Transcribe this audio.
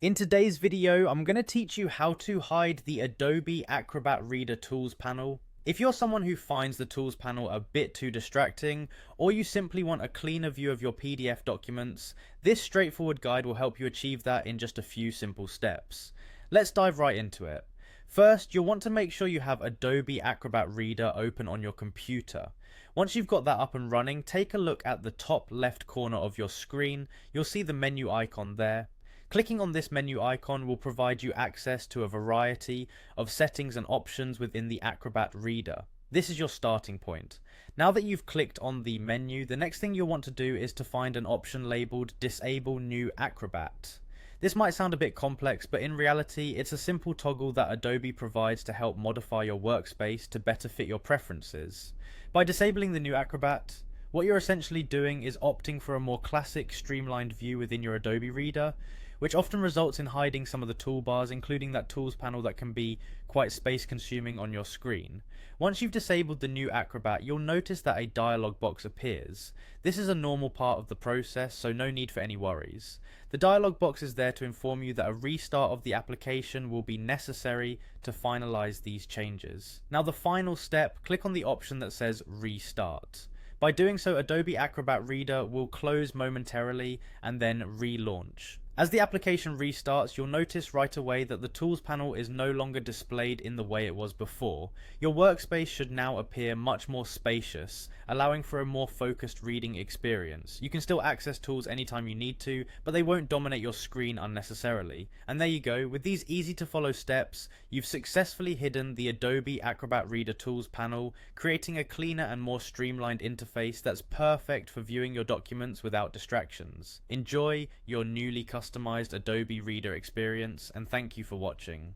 In today's video, I'm going to teach you how to hide the Adobe Acrobat Reader Tools panel. If you're someone who finds the Tools panel a bit too distracting, or you simply want a cleaner view of your PDF documents, this straightforward guide will help you achieve that in just a few simple steps. Let's dive right into it. First, you'll want to make sure you have Adobe Acrobat Reader open on your computer. Once you've got that up and running, take a look at the top left corner of your screen. You'll see the menu icon there. Clicking on this menu icon will provide you access to a variety of settings and options within the Acrobat Reader. This is your starting point. Now that you've clicked on the menu, the next thing you'll want to do is to find an option labeled Disable New Acrobat. This might sound a bit complex, but in reality, it's a simple toggle that Adobe provides to help modify your workspace to better fit your preferences. By disabling the new Acrobat, what you're essentially doing is opting for a more classic, streamlined view within your Adobe Reader, which often results in hiding some of the toolbars, including that tools panel that can be quite space consuming on your screen. Once you've disabled the new Acrobat, you'll notice that a dialog box appears. This is a normal part of the process, so no need for any worries. The dialog box is there to inform you that a restart of the application will be necessary to finalize these changes. Now, the final step, click on the option that says Restart. By doing so, Adobe Acrobat Reader will close momentarily and then relaunch. As the application restarts, you'll notice right away that the Tools panel is no longer displayed in the way it was before. Your workspace should now appear much more spacious, allowing for a more focused reading experience. You can still access tools anytime you need to, but they won't dominate your screen unnecessarily. And there you go, with these easy to follow steps, you've successfully hidden the Adobe Acrobat Reader Tools panel, creating a cleaner and more streamlined interface that's perfect for viewing your documents without distractions. Enjoy your newly customized Adobe Reader experience, and thank you for watching.